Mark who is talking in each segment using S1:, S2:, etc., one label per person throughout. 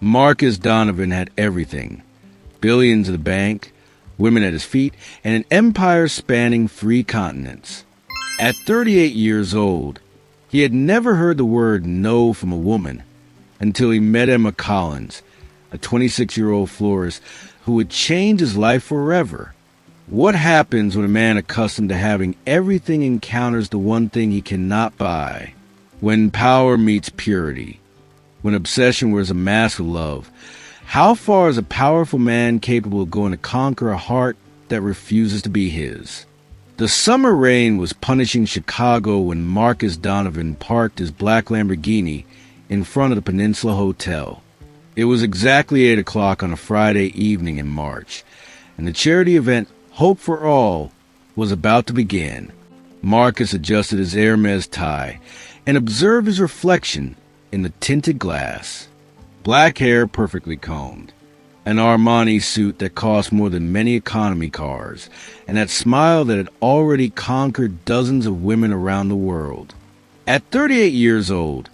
S1: Marcus Donovan had everything: billions in the bank, women at his feet, and an empire spanning 3 continents. At 38 years old, he had never heard the word no from a woman until he met Emma Collins, a 26-year-old florist who would change his life forever. What happens when a man accustomed to having everything encounters the one thing he cannot buy? When power meets purity. When obsession wears a mask of love. How far is a powerful man capable of going to conquer a heart that refuses to be his? The summer rain was punishing Chicago when Marcus Donovan parked his black Lamborghini in front of the Peninsula Hotel. It was exactly 8 o'clock on a Friday evening in March, and the charity event Hope for All was about to begin. Marcus adjusted his Hermes tie and observed his reflection in the tinted glass. Black hair perfectly combed, an Armani suit that cost more than many economy cars, and that smile that had already conquered dozens of women around the world. At 38 years old,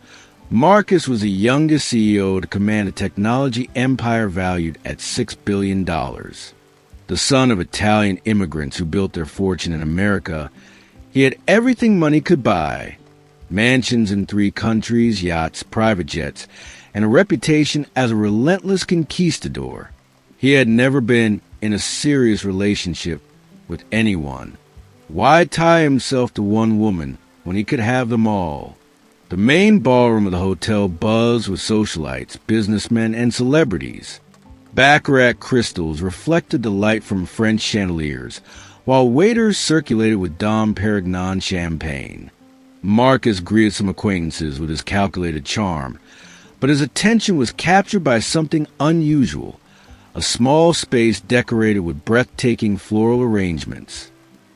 S1: Marcus was the youngest CEO to command a technology empire valued at $6 billion. The son of Italian immigrants who built their fortune in America, he had everything money could buy: mansions in 3 countries, yachts, private jets, and a reputation as a relentless conquistador. He had never been in a serious relationship with anyone. Why tie himself to one woman when he could have them all? The main ballroom of the hotel buzzed with socialites, businessmen, and celebrities. Baccarat crystals reflected the light from French chandeliers, while waiters circulated with Dom Perignon champagne. Marcus greeted some acquaintances with his calculated charm, but his attention was captured by something unusual: a small space decorated with breathtaking floral arrangements.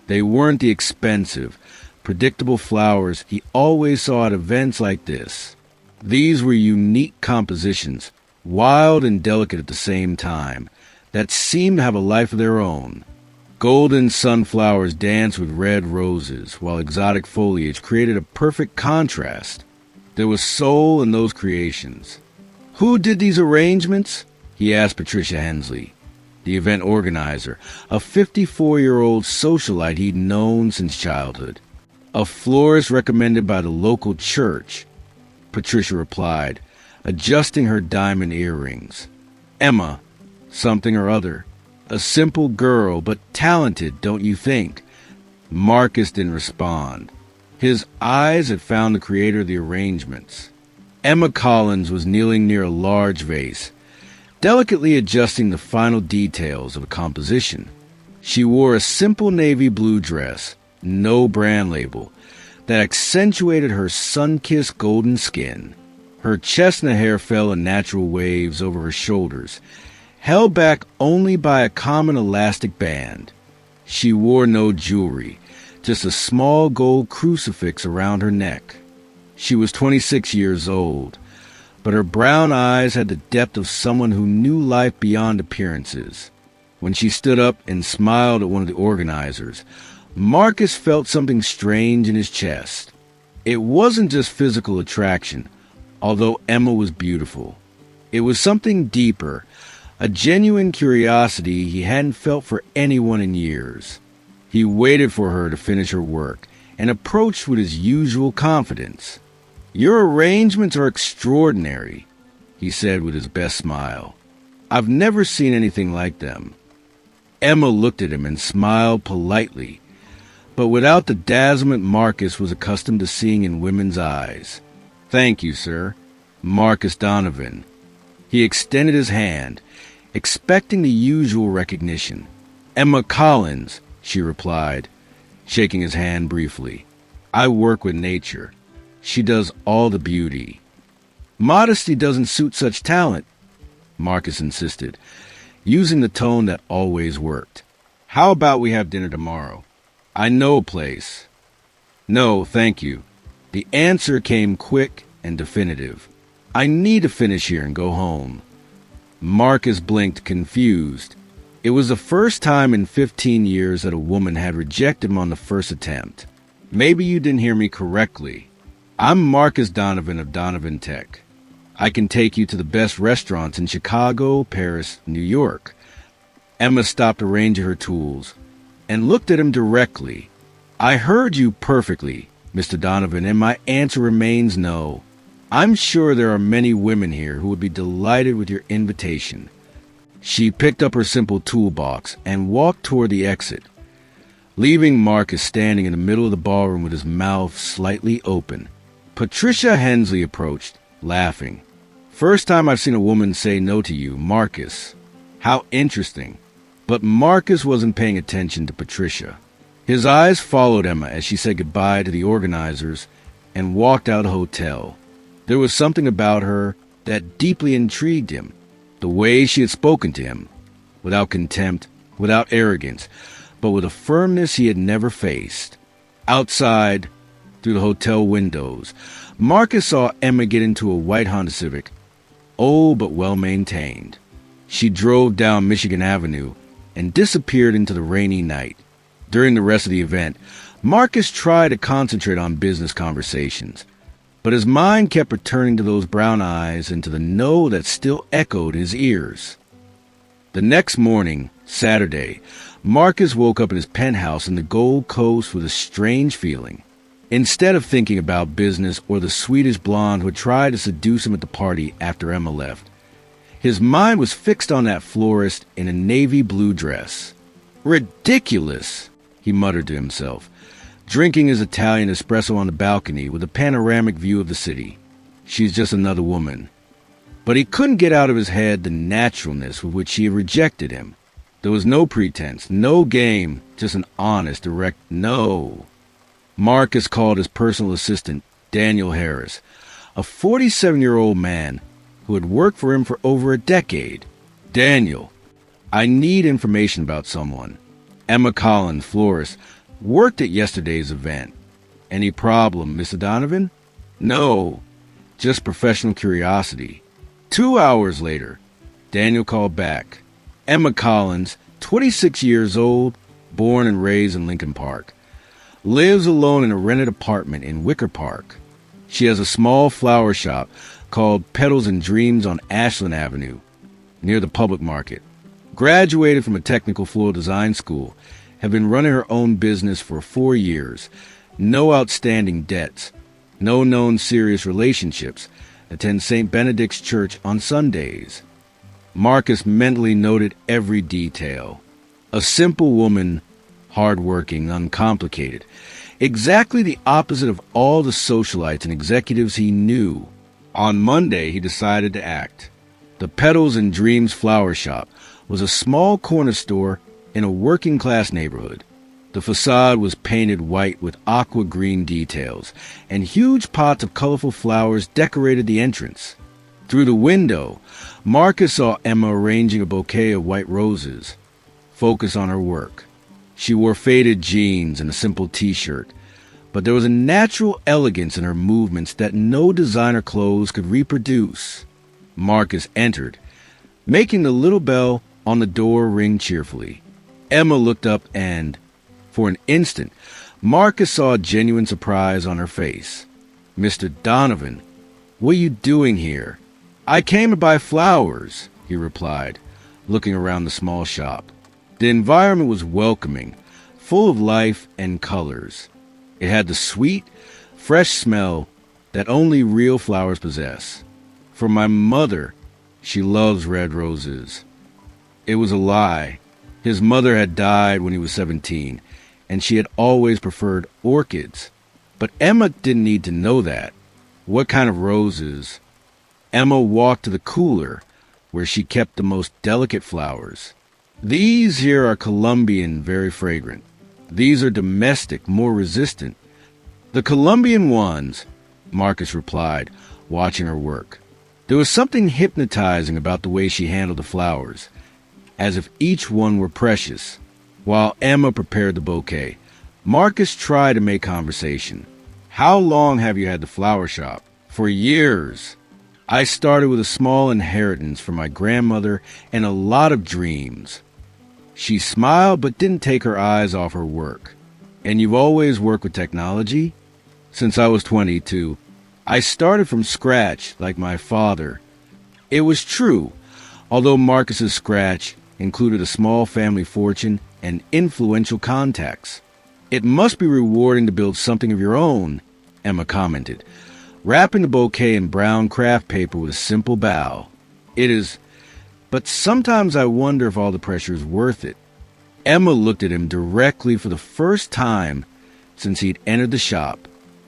S1: They weren't the expensive, predictable flowers he always saw at events like this. These were unique compositions, wild and delicate at the same time, that seemed to have a life of their own. Golden sunflowers danced with red roses, while exotic foliage created a perfect contrast. There was soul in those creations. Who did these arrangements? He asked Patricia Hensley, the event organizer, a 54-year-old socialite he'd known since childhood. A florist recommended by the local church, Patricia replied, adjusting her diamond earrings. Emma, something or other. A simple girl, but talented, don't you think? Marcus didn't respond. His eyes had found the creator of the arrangements. Emma Collins was kneeling near a large vase, delicately adjusting the final details of a composition. She wore a simple navy blue dress, no brand label, that accentuated her sun-kissed golden skin. Her chestnut hair fell in natural waves over her shoulders, held back only by a common elastic band. She wore no jewelry, just a small gold crucifix around her neck. She was 26 years old, but her brown eyes had the depth of someone who knew life beyond appearances. When she stood up and smiled at one of the organizers, Marcus felt something strange in his chest. It wasn't just physical attraction, although Emma was beautiful. It was something deeper, a genuine curiosity he hadn't felt for anyone in years. He waited for her to finish her work and approached with his usual confidence. "Your arrangements are extraordinary," he said with his best smile. "I've never seen anything like them." Emma looked at him and smiled politely, but without the dazzlement Marcus was accustomed to seeing in women's eyes. "Thank you, sir. Marcus Donovan." He extended his hand, expecting the usual recognition. "Emma Collins," she replied, shaking his hand briefly. "I work with nature. She does all the beauty." "Modesty doesn't suit such talent," Marcus insisted, using the tone that always worked. "How about we have dinner tomorrow? I know a place." "No, thank you." The answer came quick and definitive. "I need to finish here and go home." Marcus blinked, confused. It was the first time in 15 years that a woman had rejected him on the first attempt. "Maybe you didn't hear me correctly. I'm Marcus Donovan of Donovan Tech. I can take you to the best restaurants in Chicago, Paris, New York. Emma stopped arranging her tools and looked at him directly. I heard you perfectly, Mr. Donovan, and my answer remains no. I'm sure there are many women here who would be delighted with your invitation. She picked up her simple toolbox and walked toward the exit, leaving Marcus standing in the middle of the ballroom with his mouth slightly open. Patricia Hensley approached, laughing. First time I've seen a woman say no to you, Marcus. How interesting. But Marcus wasn't paying attention to Patricia. His eyes followed Emma as she said goodbye to the organizers and walked out of the hotel. There was something about her that deeply intrigued him. The way she had spoken to him, without contempt, without arrogance, but with a firmness he had never faced. Outside, through the hotel windows, Marcus saw Emma get into a white Honda Civic, old but well-maintained. She drove down Michigan Avenue and disappeared into the rainy night. During the rest of the event, Marcus tried to concentrate on business conversations, but his mind kept returning to those brown eyes and to the no that still echoed his ears. The next morning, Saturday, Marcus woke up in his penthouse in the Gold Coast with a strange feeling. Instead of thinking about business or the Swedish blonde who had tried to seduce him at the party after Emma left, his mind was fixed on that florist in a navy blue dress. Ridiculous, he muttered to himself, drinking his Italian espresso on the balcony with a panoramic view of the city. She's just another woman. But he couldn't get out of his head the naturalness with which she had rejected him. There was no pretense, no game, just an honest, direct no. Marcus called his personal assistant, Daniel Harris, a 47-year-old man who had worked for him for over a decade. Daniel, I need information about someone. Emma Collins, florist, worked at yesterday's event. Any problem, Mr. Donovan? No, just professional curiosity. 2 hours later, Daniel called back. Emma Collins, 26 years old, born and raised in Lincoln Park, lives alone in a rented apartment in Wicker Park. She has a small flower shop called Petals and Dreams on Ashland Avenue, near the public market. Graduated from a technical floral design school, have been running her own business for 4 years, no outstanding debts, no known serious relationships, attends St. Benedict's Church on Sundays. Marcus mentally noted every detail. A simple woman, hard-working, uncomplicated, exactly the opposite of all the socialites and executives he knew. On Monday, he decided to act. The Petals and Dreams flower shop was a small corner store in a working-class neighborhood. The facade was painted white with aqua green details, and huge pots of colorful flowers decorated the entrance. Through the window, Marcus saw Emma arranging a bouquet of white roses. Focus on her work. She wore faded jeans and a simple t-shirt, but there was a natural elegance in her movements that no designer clothes could reproduce. Marcus entered, making the little bell on the door ring cheerfully. Emma looked up and, for an instant, Marcus saw a genuine surprise on her face. "Mr. Donovan, what are you doing here?" "I came to buy flowers," he replied, looking around the small shop. The environment was welcoming, full of life and colors. It had the sweet, fresh smell that only real flowers possess. "For my mother, she loves red roses." It was a lie. His mother had died when he was 17, and she had always preferred orchids. But Emma didn't need to know that. What kind of roses? Emma walked to the cooler, where she kept the most delicate flowers. "These here are Colombian, very fragrant. These are domestic, more resistant." "The Colombian ones," Marcus replied, watching her work. There was something hypnotizing about the way she handled the flowers, as if each one were precious. While Emma prepared the bouquet, Marcus tried to make conversation. "How long have you had the flower shop?" "For years. I started with a small inheritance from my grandmother and a lot of dreams." She smiled but didn't take her eyes off her work. "And you've always worked with technology?" "Since I was 22. I started from scratch like my father. It was true, although Marcus's scratch included a small family fortune and influential contacts. It must be rewarding to build something of your own, Emma commented, wrapping the bouquet in brown craft paper with a simple bow. It is, but sometimes I wonder if all the pressure is worth it. Emma looked at him directly for the first time since he'd entered the shop.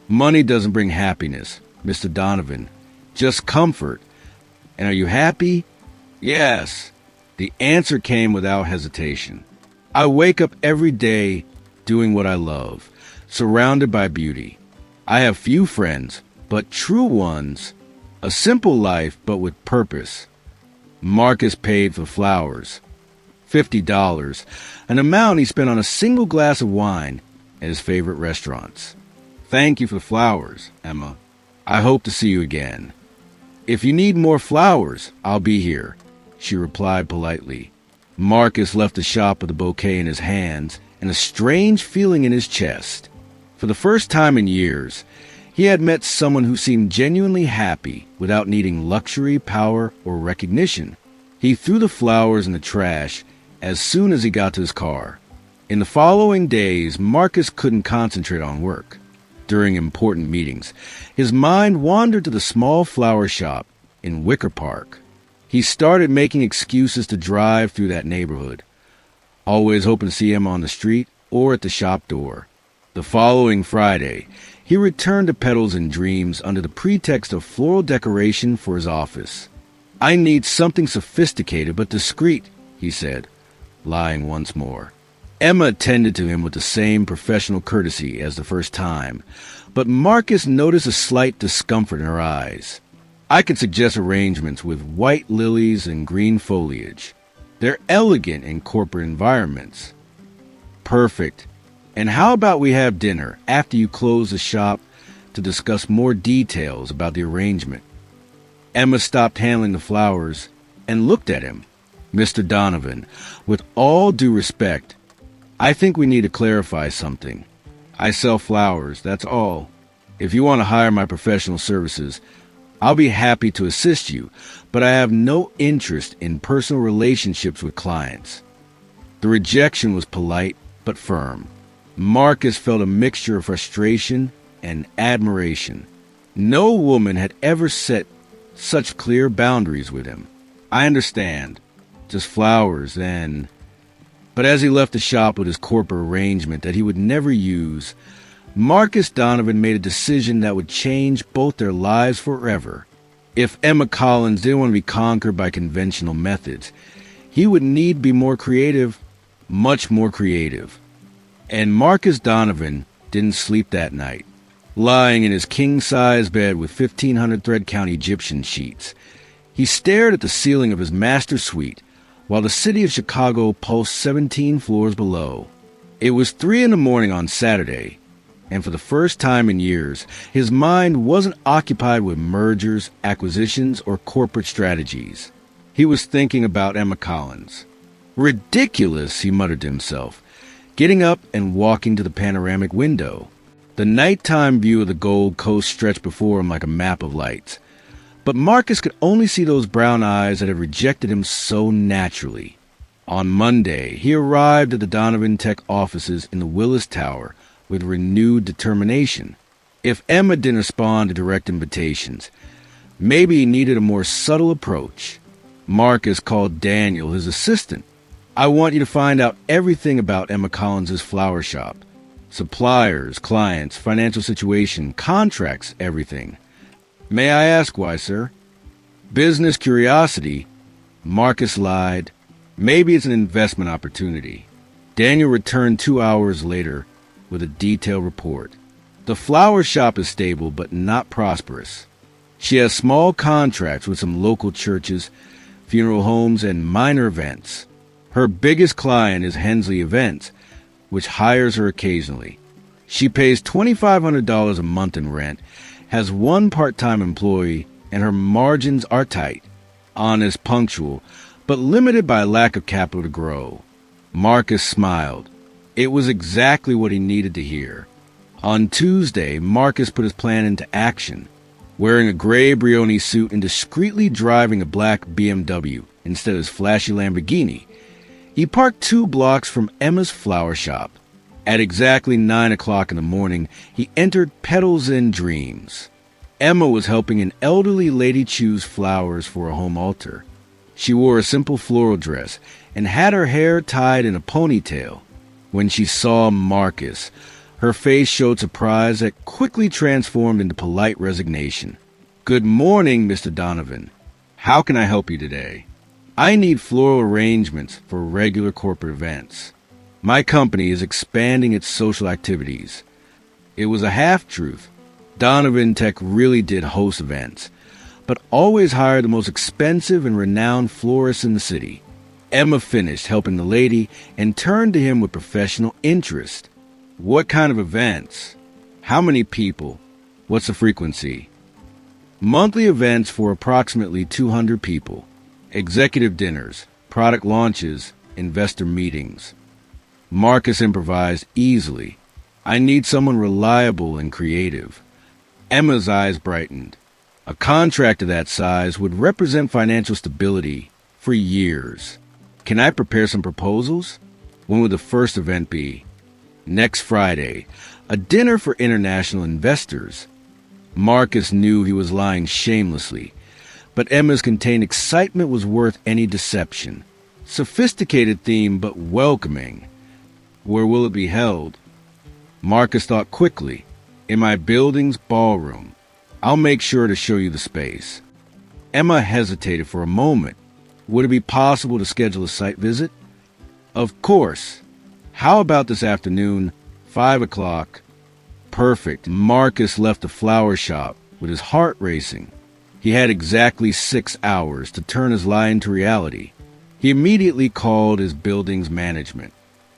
S1: Money doesn't bring happiness, Mr. Donovan, just comfort. And are you happy? Yes. The answer came without hesitation. I wake up every day doing what I love, surrounded by beauty. I have few friends, but true ones. A simple life, but with purpose. Marcus paid for flowers. $50, an amount he spent on a single glass of wine at his favorite restaurants. Thank you for the flowers, Emma. I hope to see you again. If you need more flowers, I'll be here, she replied politely. Marcus left the shop with a bouquet in his hands and a strange feeling in his chest. For the first time in years, he had met someone who seemed genuinely happy without needing luxury, power, or recognition. He threw the flowers in the trash as soon as he got to his car. In the following days, Marcus couldn't concentrate on work. During important meetings, his mind wandered to the small flower shop in Wicker Park. He started making excuses to drive through that neighborhood, always hoping to see him on the street or at the shop door. The following Friday, he returned to Petals and Dreams under the pretext of floral decoration for his office. I need something sophisticated but discreet, he said, lying once more. Emma attended to him with the same professional courtesy as the first time, but Marcus noticed a slight discomfort in her eyes. I could suggest arrangements with white lilies and green foliage. They're elegant in corporate environments. Perfect. And how about we have dinner after you close the shop to discuss more details about the arrangement? Emma stopped handling the flowers and looked at him. Mr. Donovan, with all due respect, I think we need to clarify something. I sell flowers, that's all. If you want to hire my professional services, I'll be happy to assist you, but I have no interest in personal relationships with clients. The rejection was polite but firm. Marcus felt a mixture of frustration and admiration. No woman had ever set such clear boundaries with him. I understand. Just flowers, then. But as he left the shop with his corporate arrangement that he would never use, Marcus Donovan made a decision that would change both their lives forever. If Emma Collins didn't want to be conquered by conventional methods, he would need to be more creative, much more creative. And Marcus Donovan didn't sleep that night. Lying in his king-size bed with 1,500 thread-count Egyptian sheets, he stared at the ceiling of his master suite while the city of Chicago pulsed 17 floors below. It was 3 a.m. on Saturday, and for the first time in years, his mind wasn't occupied with mergers, acquisitions, or corporate strategies. He was thinking about Emma Collins. Ridiculous, he muttered to himself, getting up and walking to the panoramic window. The nighttime view of the Gold Coast stretched before him like a map of lights. But Marcus could only see those brown eyes that had rejected him so naturally. On Monday, he arrived at the Donovan Tech offices in the Willis Tower with renewed determination. If Emma didn't respond to direct invitations, maybe he needed a more subtle approach. Marcus called Daniel, his assistant. I want you to find out everything about Emma Collins's flower shop. Suppliers, clients, financial situation, contracts, everything. May I ask why, sir? Business curiosity. Marcus lied. Maybe it's an investment opportunity. Daniel returned 2 hours later with a detailed report. The flower shop is stable but not prosperous. She has small contracts with some local churches, funeral homes, and minor events. Her biggest client is Hensley Events, which hires her occasionally. She pays $2,500 a month in rent, has one part-time employee, and her margins are tight. Honest, punctual, but limited by a lack of capital to grow. Marcus smiled. It was exactly what he needed to hear. On Tuesday, Marcus put his plan into action. wearing a gray Brioni suit and discreetly driving a black BMW instead of his flashy Lamborghini. He parked 2 blocks from Emma's flower shop. At exactly 9 o'clock in the morning, he entered Petals and Dreams. Emma was helping an elderly lady choose flowers for a home altar. She wore a simple floral dress and had her hair tied in a ponytail. When she saw Marcus, her face showed surprise that quickly transformed into polite resignation. "Good morning, Mr. Donovan. How can I help you today?" "I need floral arrangements for regular corporate events. My company is expanding its social activities." It was a half-truth. Donovan Tech really did host events, but always hired the most expensive and renowned florists in the city. Emma finished helping the lady and turned to him with professional interest. "What kind of events? How many people? What's the frequency?" "Monthly events for approximately 200 people. Executive dinners, product launches, investor meetings." Marcus improvised easily. "I need someone reliable and creative." Emma's eyes brightened. A contract of that size would represent financial stability for years. "Can I prepare some proposals?" "When would the first event be?" "Next Friday, a dinner for international investors." Marcus knew he was lying shamelessly, but Emma's contained excitement was worth any deception. Sophisticated theme, but welcoming. "Where will it be held?" Marcus thought quickly. "In my building's ballroom. I'll make sure to show you the space." Emma hesitated for a moment. Would it be possible to schedule a site visit? "Of course. How about this afternoon, 5 o'clock? "Perfect." Marcus left the flower shop with his heart racing. He had exactly 6 hours to turn his lie into reality. He immediately called his building's management.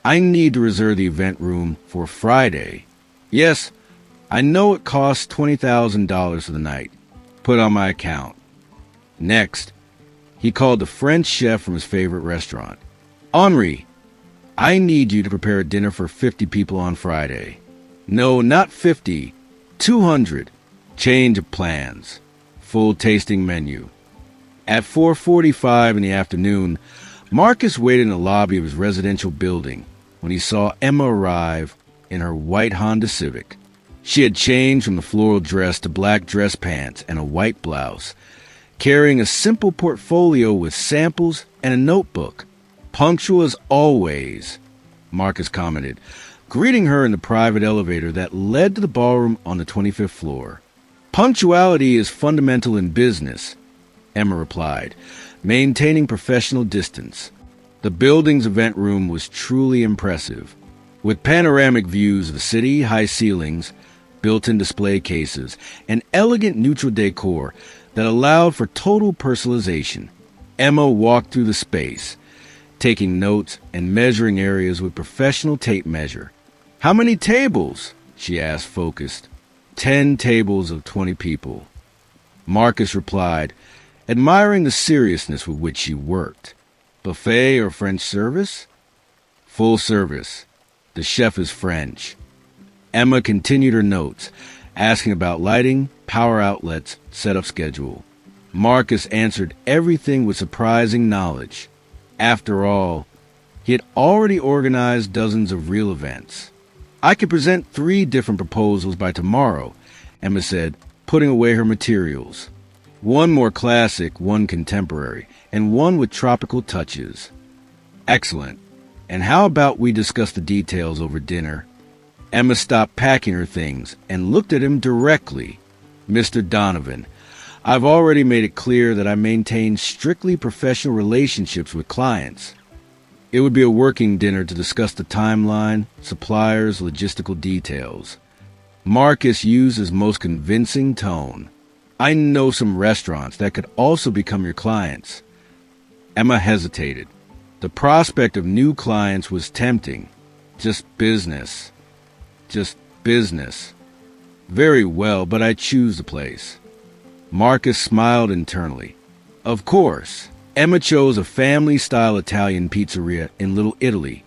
S1: "I need to reserve the event room for Friday." "Yes, I know it costs $20,000 for the night. Put on my account." Next, he called the French chef from his favorite restaurant. "Henri, I need you to prepare a dinner for 50 people on Friday." "No, not 50. 200. Change of plans. Full tasting menu." At 4:45 in the afternoon, Marcus waited in the lobby of his residential building when he saw Emma arrive in her white Honda Civic. She had changed from the floral dress to black dress pants and a white blouse, carrying a simple portfolio with samples and a notebook. "Punctual as always," Marcus commented, greeting her in the private elevator that led to the ballroom on the 25th floor. "Punctuality is fundamental in business," Emma replied, maintaining professional distance. The building's event room was truly impressive, with panoramic views of the city, high ceilings, built-in display cases, and elegant neutral decor that allowed for total personalization. Emma walked through the space, taking notes and measuring areas with professional tape measure. "How many tables?" she asked, focused. 10 tables of 20 people," Marcus replied, admiring the seriousness with which she worked. "Buffet or French service?" "Full service. The chef is French." Emma continued her notes, asking about lighting, power outlets, setup schedule. Marcus answered everything with surprising knowledge. After all, he had already organized dozens of real events. "I could present 3 different proposals by tomorrow," Emma said, putting away her materials. "One more classic, one contemporary, and one with tropical touches." "Excellent. And how about we discuss the details over dinner?" Emma stopped packing her things and looked at him directly. "Mr. Donovan, I've already made it clear that I maintain strictly professional relationships with clients. It would be a working dinner to discuss the timeline, suppliers, logistical details." Marcus used his most convincing tone. "I know some restaurants that could also become your clients." Emma hesitated. The prospect of new clients was tempting. Just business. "Very well, but I choose the place." Marcus smiled internally. Of course, Emma chose a family-style Italian pizzeria in Little Italy,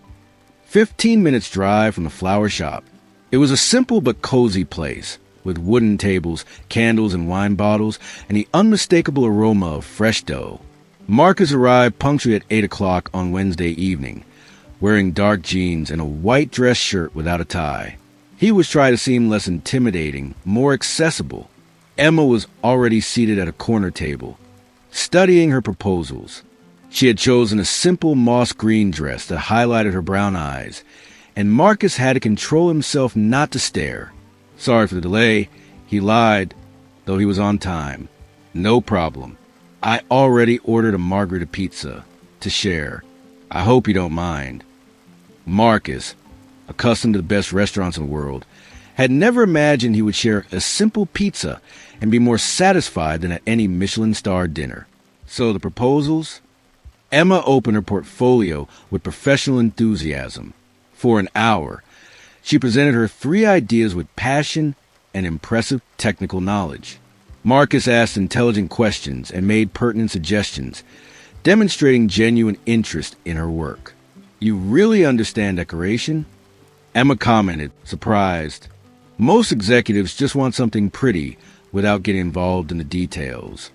S1: 15 minutes drive from the flower shop. It was a simple but cozy place, with wooden tables, candles, and wine bottles, and the unmistakable aroma of fresh dough. Marcus arrived punctually at 8 o'clock on Wednesday evening, wearing dark jeans and a white dress shirt without a tie. He was trying to seem less intimidating, more accessible. Emma was already seated at a corner table, studying her proposals. She had chosen a simple moss green dress that highlighted her brown eyes, and Marcus had to control himself not to stare. Sorry for the delay, he lied, though he was on time. No problem. I already ordered a margherita pizza to share. I hope you don't mind. Marcus, accustomed to the best restaurants in the world, had never imagined he would share a simple pizza and be more satisfied than at any Michelin-starred dinner. So the proposals? Emma opened her portfolio with professional enthusiasm. For an hour, she presented her 3 ideas with passion and impressive technical knowledge. Marcus asked intelligent questions and made pertinent suggestions, demonstrating genuine interest in her work. You really understand decoration? Emma commented, surprised. Most executives just want something pretty without getting involved in the details.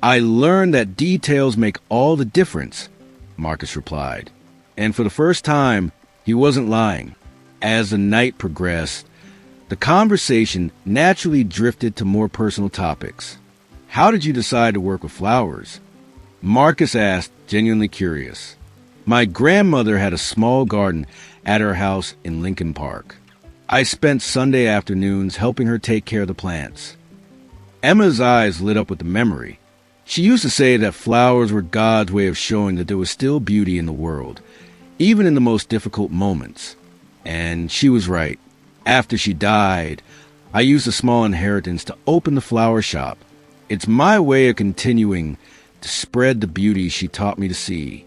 S1: I learned that details make all the difference, Marcus replied. And for the first time, he wasn't lying. As the night progressed, the conversation naturally drifted to more personal topics. How did you decide to work with flowers? Marcus asked, genuinely curious. My grandmother had a small garden at her house in Lincoln Park. I spent Sunday afternoons helping her take care of the plants. Emma's eyes lit up with the memory. She used to say that flowers were God's way of showing that there was still beauty in the world, even in the most difficult moments. And she was right. After she died, I used a small inheritance to open the flower shop. It's my way of continuing to spread the beauty she taught me to see.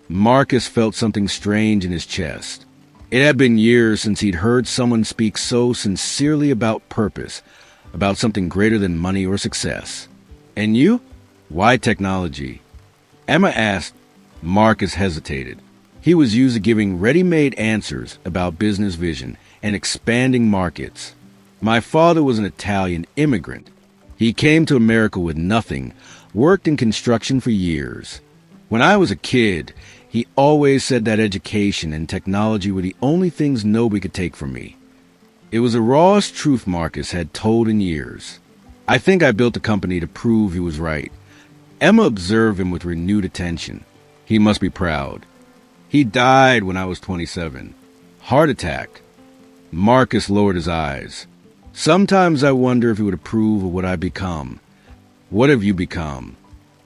S1: Marcus felt something strange in his chest. It had been years since he'd heard someone speak so sincerely about purpose, about something greater than money or success. And you? Why technology? Emma asked. Marcus hesitated. He was used to giving ready-made answers about business vision and expanding markets. My father was an Italian immigrant. He came to America with nothing, worked in construction for years. When I was a kid, he always said that education and technology were the only things nobody could take from me. It was the rawest truth Marcus had told in years. I think I built a company to prove he was right. Emma observed him with renewed attention. He must be proud. He died when I was 27. Heart attack. Marcus lowered his eyes. Sometimes I wonder if he would approve of what I become. What have you become?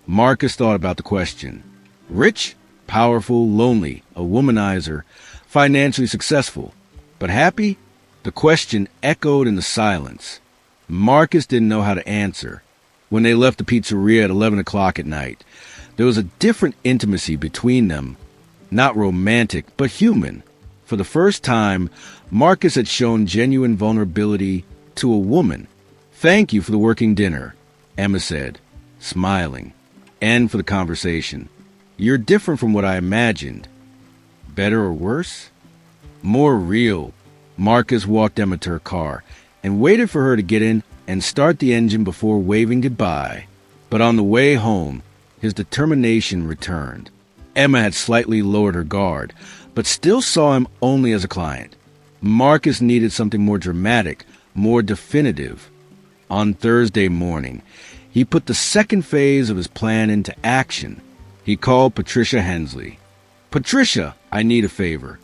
S1: Marcus thought about the question. Rich, powerful, lonely, a womanizer, financially successful. But happy? The question echoed in the silence. Marcus didn't know how to answer. When they left the pizzeria at 11 o'clock at night, there was a different intimacy between them. Not romantic, but human. For the first time, Marcus had shown genuine vulnerability to a woman. Thank you for the working dinner, Emma said, smiling, and for the conversation. You're different from what I imagined. Better or worse? More real. Marcus walked Emma to her car and waited for her to get in and start the engine before waving goodbye. But on the way home, his determination returned. Emma had slightly lowered her guard, but still saw him only as a client. Marcus needed something more dramatic, more definitive. On Thursday morning, he put the second phase of his plan into action. He called Patricia Hensley. Patricia, I need a favor.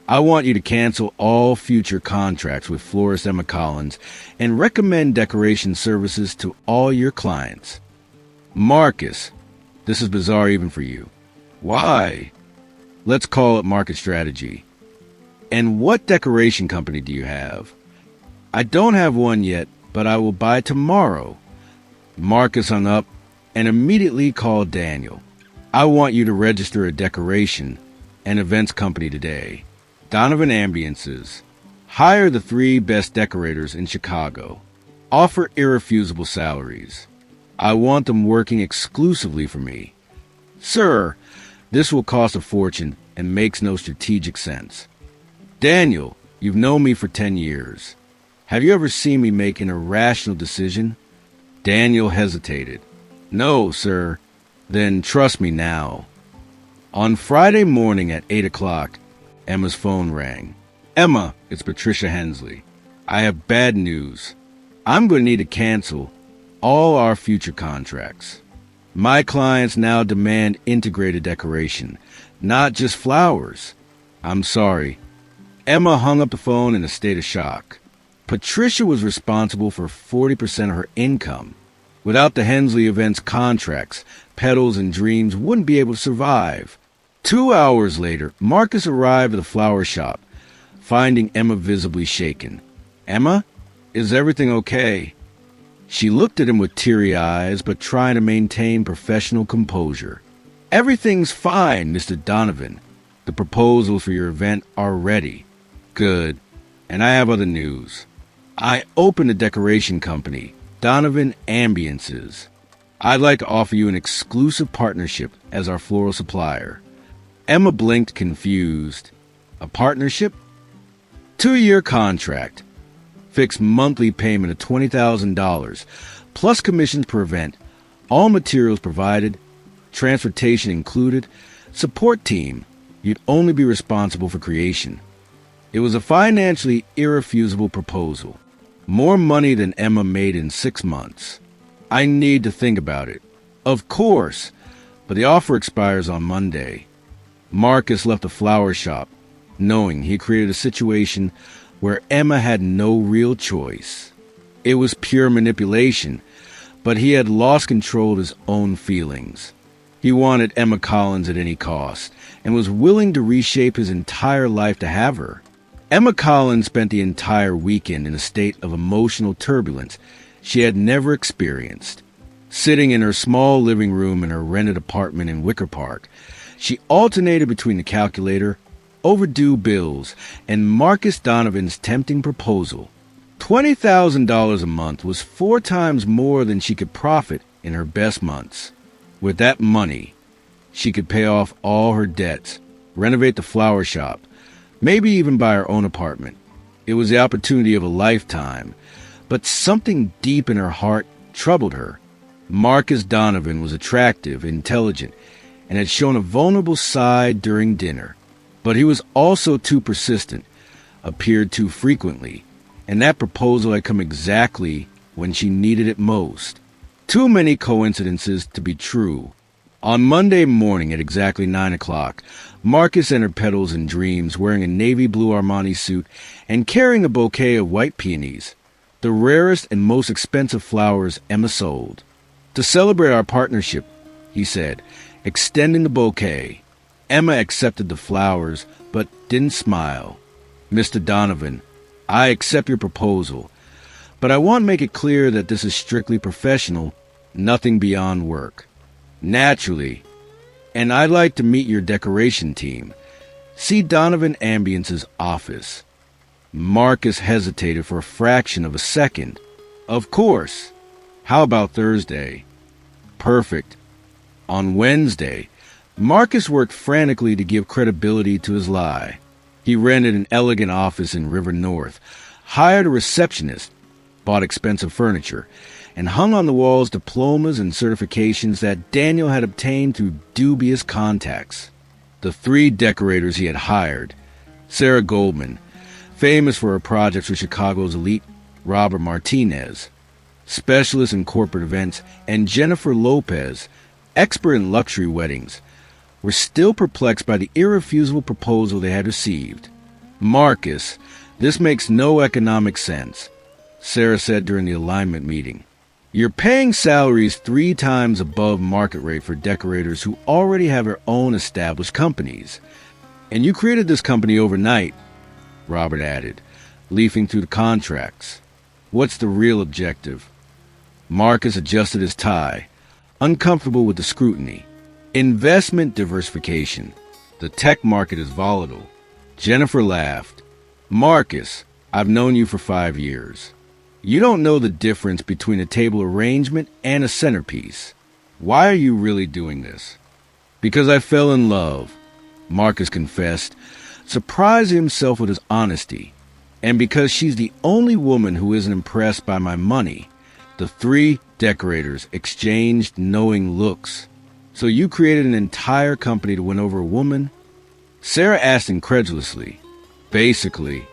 S1: I want you to cancel all future contracts with florist Emma Collins and recommend decoration services to all your clients. Marcus, this is bizarre even for you. Why? Let's call it market strategy. And what decoration company do you have? I don't have one yet, but I will buy tomorrow. Marcus hung up and immediately called Daniel. I want you to register a decoration and events company today. Donovan Ambiances. Hire the 3 best decorators in Chicago. Offer irrefusable salaries. I want them working exclusively for me. Sir, this will cost a fortune and makes no strategic sense. Daniel, you've known me for 10 years. Have you ever seen me make an irrational decision? Daniel hesitated. No, sir. Then trust me now. On Friday morning at 8 o'clock, Emma's phone rang. Emma, it's Patricia Hensley. I have bad news. I'm going to need to cancel all our future contracts. My clients now demand integrated decoration, not just flowers. I'm sorry. Emma hung up the phone in a state of shock. Patricia was responsible for 40% of her income. Without the Hensley event's contracts, Petals and Dreams wouldn't be able to survive. 2 hours later, Marcus arrived at the flower shop, finding Emma visibly shaken. Emma, is everything okay? She looked at him with teary eyes, but trying to maintain professional composure. Everything's fine, Mr. Donovan. The proposals for your event are ready. Good. And I have other news. I opened a decoration company, Donovan Ambiances. I'd like to offer you an exclusive partnership as our floral supplier. Emma blinked, confused. A partnership? 2-year contract. Fixed monthly payment of $20,000, plus commissions per event. All materials provided, transportation included, support team. You'd only be responsible for creation. It was a financially irrefusable proposal. More money than Emma made in 6 months. I need to think about it. Of course, but the offer expires on Monday. Marcus left the flower shop, knowing he created a situation where Emma had no real choice. It was pure manipulation, but he had lost control of his own feelings. He wanted Emma Collins at any cost, and was willing to reshape his entire life to have her. Emma Collins spent the entire weekend in a state of emotional turbulence she had never experienced. Sitting in her small living room in her rented apartment in Wicker Park, she alternated between the calculator, overdue bills, and Marcus Donovan's tempting proposal. $20,000 a month was 4 times more than she could profit in her best months. With that money, she could pay off all her debts, renovate the flower shop, maybe even buy her own apartment. It was the opportunity of a lifetime, but something deep in her heart troubled her. Marcus Donovan was attractive, intelligent, and had shown a vulnerable side during dinner. But he was also too persistent, appeared too frequently, and that proposal had come exactly when she needed it most. Too many coincidences to be true. On Monday morning at exactly 9 o'clock, Marcus entered Petals and Dreams wearing a navy blue Armani suit and carrying a bouquet of white peonies, the rarest and most expensive flowers Emma sold. To celebrate our partnership, he said, extending the bouquet. Emma accepted the flowers, but didn't smile. Mr. Donovan, I accept your proposal, but I want to make it clear that this is strictly professional, nothing beyond work. Naturally, and I'd like to meet your decoration team. See Donovan Ambiance's office. Marcus hesitated for a fraction of a second. Of course. How about Thursday? Perfect. On Wednesday, Marcus worked frantically to give credibility to his lie. He rented an elegant office in River North, hired a receptionist, bought expensive furniture, and hung on the walls diplomas and certifications that Daniel had obtained through dubious contacts. The 3 decorators he had hired, Sarah Goldman, famous for her projects with Chicago's elite Robert Martinez, specialist in corporate events, and Jennifer Lopez, expert in luxury weddings, were still perplexed by the irrefusable proposal they had received. Marcus, this makes no economic sense, Sarah said during the alignment meeting. You're paying salaries 3 times above market rate for decorators who already have their own established companies. And you created this company overnight, Robert added, leafing through the contracts. What's the real objective? Marcus adjusted his tie, uncomfortable with the scrutiny. Investment diversification. The tech market is volatile. Jennifer laughed. Marcus, I've known you for 5 years. You don't know the difference between a table arrangement and a centerpiece. Why are you really doing this? Because I fell in love, Marcus confessed, surprising himself with his honesty. And because she's the only woman who isn't impressed by my money, the three decorators exchanged knowing looks. So you created an entire company to win over a woman? Sarah asked incredulously. Basically.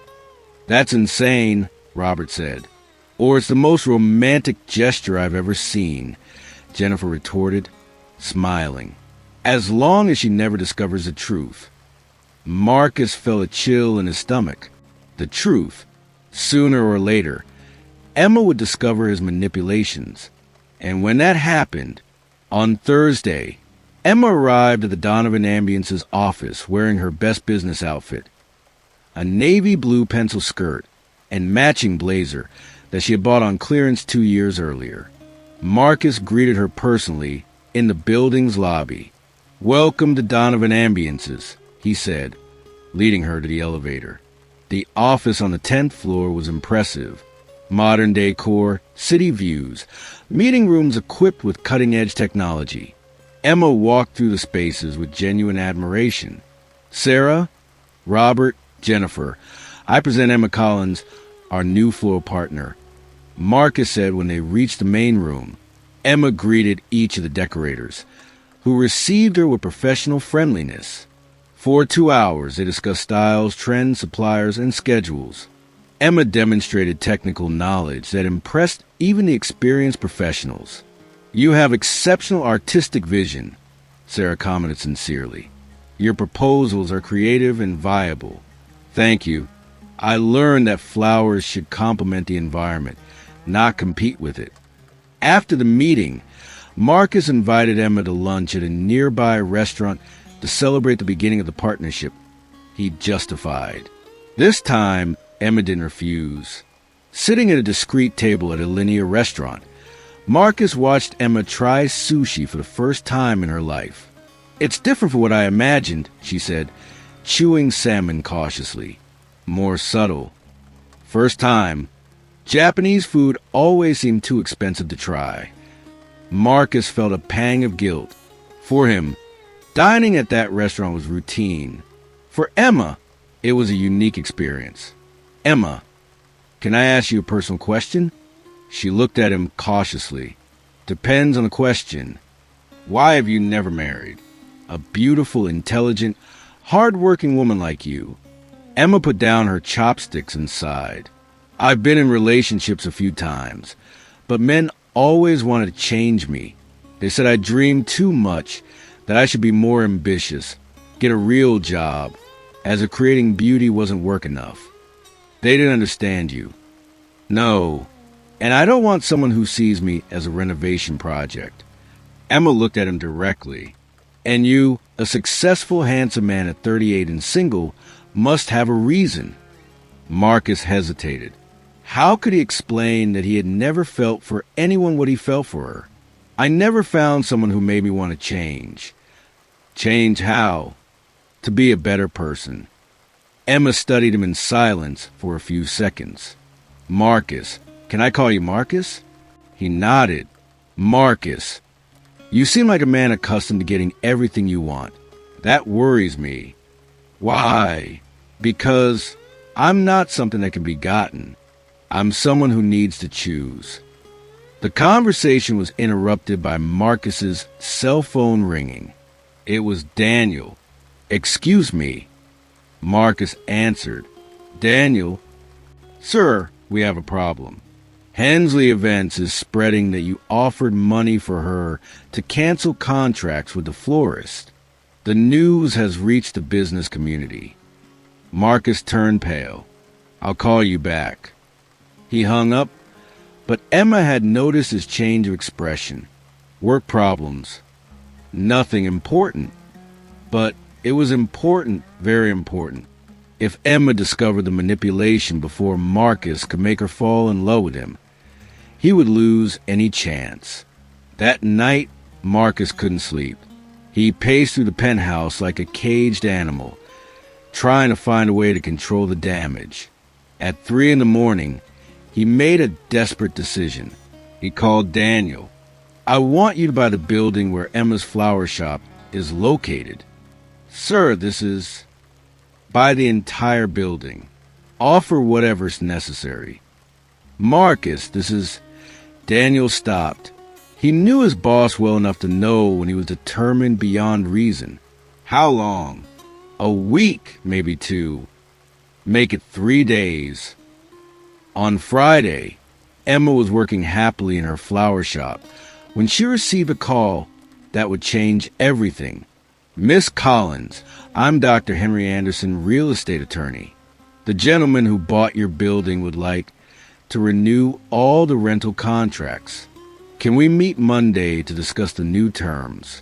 S1: That's insane, Robert said. Or it's the most romantic gesture I've ever seen, Jennifer retorted, smiling. As long as she never discovers the truth. Marcus felt a chill in his stomach. The truth. Sooner or later, Emma would discover his manipulations. And when that happened, on Thursday, Emma arrived at the Donovan Ambience's office wearing her best business outfit. A navy blue pencil skirt and matching blazer that she had bought on clearance 2 years earlier. Marcus greeted her personally in the building's lobby. "Welcome to Donovan Ambiences," he said, leading her to the elevator. The office on the 10th floor was impressive. Modern decor, city views, meeting rooms equipped with cutting-edge technology. Emma walked through the spaces with genuine admiration. "Sarah, Robert, Jennifer, I present Emma Collins, our new floor partner," Marcus said when they reached the main room. Emma greeted each of the decorators, who received her with professional friendliness. For 2 hours, they discussed styles, trends, suppliers, and schedules. Emma demonstrated technical knowledge that impressed even the experienced professionals. "You have exceptional artistic vision," Sarah commented sincerely. "Your proposals are creative and viable." "Thank you. I learned that flowers should complement the environment, not compete with it." After the meeting, Marcus invited Emma to lunch at a nearby restaurant to celebrate the beginning of the partnership. He justified. This time, Emma didn't refuse. Sitting at a discreet table at a linear restaurant, Marcus watched Emma try sushi for the first time in her life. "It's different from what I imagined," she said, chewing salmon cautiously. "More subtle. First time. Japanese food always seemed too expensive to try." Marcus felt a pang of guilt. For him, dining at that restaurant was routine. For Emma, it was a unique experience. "Emma, can I ask you a personal question?" She looked at him cautiously. "Depends on the question. Why have you never married? A beautiful, intelligent, hard-working woman like you." Emma put down her chopsticks and sighed. "I've been in relationships a few times, but men always wanted to change me. They said I dreamed too much, that I should be more ambitious, get a real job, as if creating beauty wasn't work enough. They didn't understand you." "No, and I don't want someone who sees me as a renovation project." Emma looked at him directly. "And you, a successful, handsome man at 38 and single, must have a reason." Marcus hesitated. How could he explain that he had never felt for anyone what he felt for her? "I never found someone who made me want to change." "Change how?" "To be a better person." Emma studied him in silence for a few seconds. "Marcus, can I call you Marcus?" He nodded. "Marcus, you seem like a man accustomed to getting everything you want. That worries me." "Why?" "Because I'm not something that can be gotten. I'm someone who needs to choose." The conversation was interrupted by Marcus's cell phone ringing. It was Daniel. "Excuse me." Marcus answered. "Daniel?" "Sir, we have a problem. Hensley Events is spreading that you offered money for her to cancel contracts with the florist. The news has reached the business community." Marcus turned pale. "I'll call you back." He hung up, but Emma had noticed his change of expression. "Work problems. Nothing important." But it was important, very important. If Emma discovered the manipulation before Marcus could make her fall in love with him, he would lose any chance. That night, Marcus couldn't sleep. He paced through the penthouse like a caged animal, trying to find a way to control the damage. At 3 a.m, he made a desperate decision. He called Daniel. "I want you to buy the building where Emma's flower shop is located." "Sir, this is..." "Buy the entire building. Offer whatever's necessary. Marcus, this is... Daniel stopped. He knew his boss well enough to know when he was determined beyond reason. How long? A week, maybe 2. Make it 3 days. On Friday, Emma was working happily in her flower shop when she received a call that would change everything. Miss Collins, I'm Dr. Henry Anderson, real estate attorney. The gentleman who bought your building would like to renew all the rental contracts. Can we meet Monday to discuss the new terms?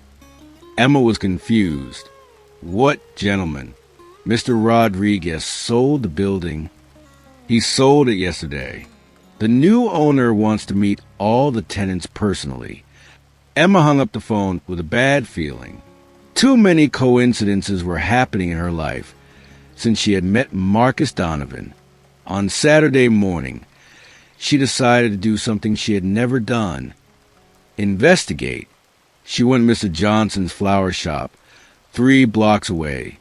S1: Emma was confused. What gentleman? Mr. Rodriguez sold the building. He sold it yesterday. The new owner wants to meet all the tenants personally. Emma hung up the phone with a bad feeling. Too many coincidences were happening in her life since she had met Marcus Donovan. On Saturday morning, she decided to do something she had never done. Investigate. She went to Mr. Johnson's flower shop, 3 blocks away,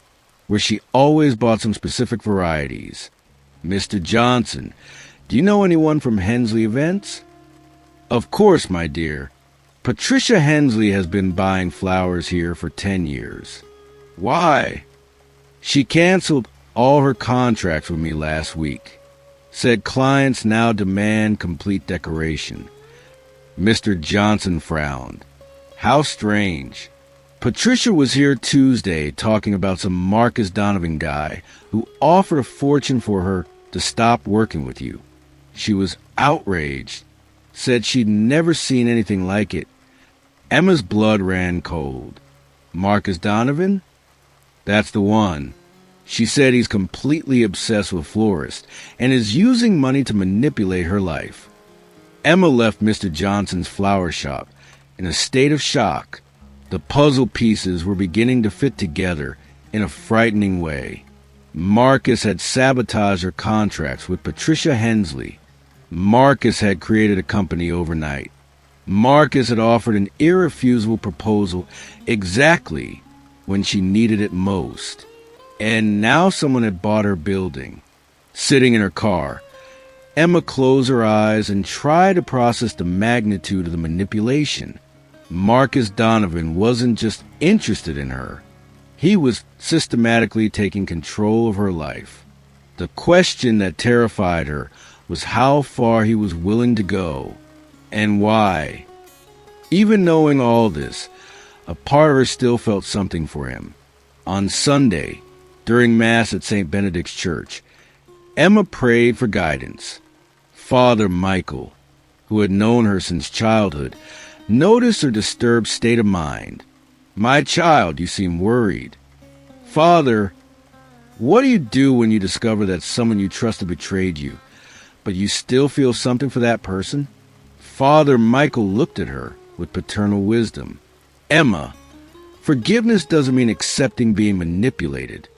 S1: where she always bought some specific varieties. Mr. Johnson, do you know anyone from Hensley Events? Of course, my dear. Patricia Hensley has been buying flowers here for 10 years. Why? She canceled all her contracts with me last week. Said clients now demand complete decoration. Mr. Johnson frowned. How strange. Patricia was here Tuesday talking about some Marcus Donovan guy who offered a fortune for her to stop working with you. She was outraged, said she'd never seen anything like it. Emma's blood ran cold. Marcus Donovan? That's the one. She said he's completely obsessed with florist and is using money to manipulate her life. Emma left Mr. Johnson's flower shop in a state of shock. The puzzle pieces were beginning to fit together in a frightening way. Marcus had sabotaged her contracts with Patricia Hensley. Marcus had created a company overnight. Marcus had offered an irrefusable proposal exactly when she needed it most. And now someone had bought her building. Sitting in her car, Emma closed her eyes and tried to process the magnitude of the manipulation. Marcus Donovan wasn't just interested in her. He was systematically taking control of her life. The question that terrified her was how far he was willing to go, and why. Even knowing all this, a part of her still felt something for him. On Sunday, during Mass at St. Benedict's Church, Emma prayed for guidance. Father Michael, who had known her since childhood, noticed her disturbed state of mind. My child, you seem worried. Father, what do you do when you discover that someone you trusted betrayed you, but you still feel something for that person? Father Michael looked at her with paternal wisdom. Emma, forgiveness doesn't mean accepting being manipulated.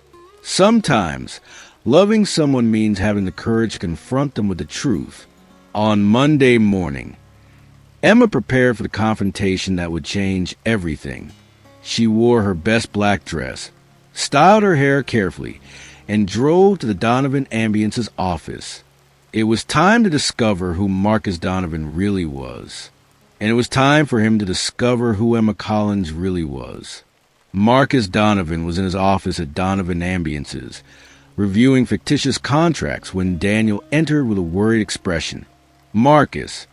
S1: Sometimes, loving someone means having the courage to confront them with the truth. On Monday morning, Emma prepared for the confrontation that would change everything. She wore her best black dress, styled her hair carefully, and drove to the Donovan Ambience's office. It was time to discover who Marcus Donovan really was. And it was time for him to discover who Emma Collins really was. Marcus Donovan was in his office at Donovan Ambience's, reviewing fictitious contracts when Daniel entered with a worried expression. Marcus,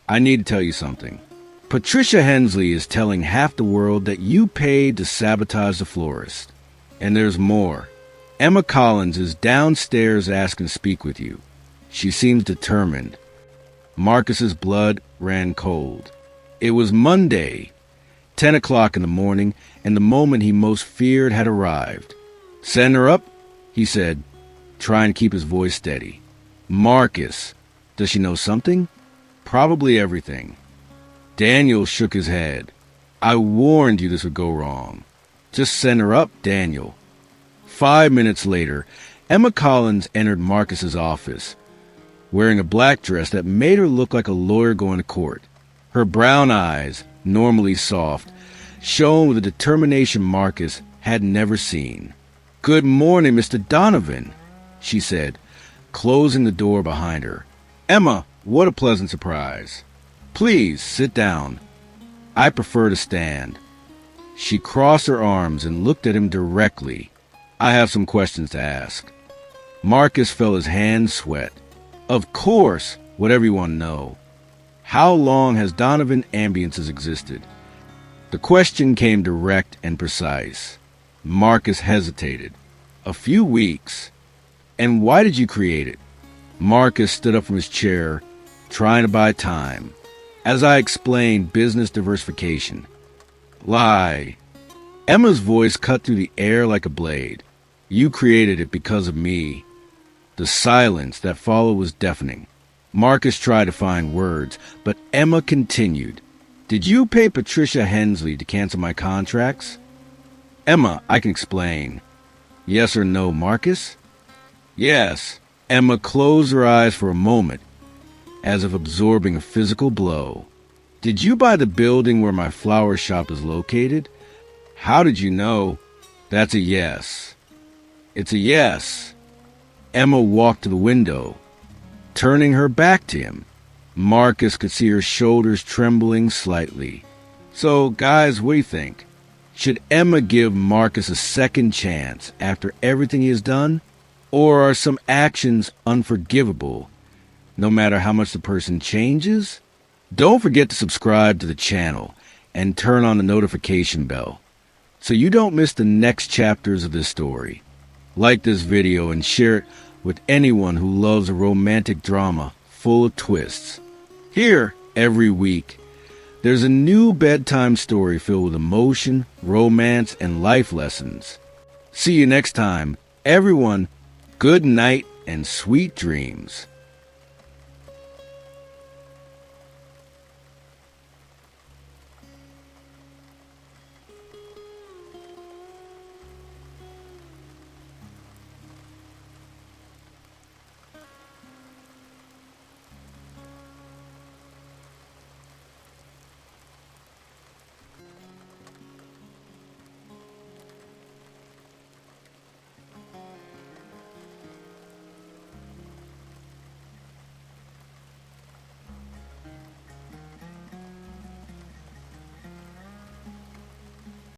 S1: I need to tell you something. Patricia Hensley is telling half the world that you paid to sabotage the florist. And there's more. Emma Collins is downstairs asking to speak with you. She seems determined. Marcus's blood ran cold. It was Monday, 10 o'clock in the morning, and the moment he most feared had arrived. Send her up, he said, trying to keep his voice steady. Marcus, does she know something? Probably everything. Daniel shook his head. I warned you this would go wrong. Just send her up, Daniel. 5 minutes later, Emma Collins entered Marcus's office, wearing a black dress that made her look like a lawyer going to court. Her brown eyes, normally soft, shone with a determination Marcus had never seen. Good morning, Mr. Donovan, she said, closing the door behind her. "Emma, what a pleasant surprise. Please, sit down. I prefer to stand." She crossed her arms and looked at him directly. "I have some questions to ask." Marcus felt his hands sweat. "Of course, whatever you want to know. How long has Donovan Ambiences existed?" The question came direct and precise. Marcus hesitated. "A few weeks." "And why did you create it?" Marcus stood up from his chair, trying to buy time. "As I explained, business diversification." "Lie." Emma's voice cut through the air like a blade. "You created it because of me." The silence that followed was deafening. Marcus tried to find words, but Emma continued. "Did you pay Patricia Hensley to cancel my contracts?" "Emma, I can explain." "Yes or no, Marcus?" "Yes." Emma closed her eyes for a moment, as if absorbing a physical blow. "Did you buy the building where my flower shop is located?" "How did you know?" "That's a yes." "It's a yes." Emma walked to the window, turning her back to him. Marcus could see her shoulders trembling slightly. "So, guys, what do you think? Should Emma give Marcus a second chance after everything he has done? Or are some actions unforgivable, no matter how much the person changes? Don't forget to subscribe to the channel and turn on the notification bell so you don't miss the next chapters of this story. Like this video and share it with anyone who loves a romantic drama full of twists. Here, every week, there's a new bedtime story filled with emotion, romance, and life lessons. See you next time. Everyone, good night and sweet dreams.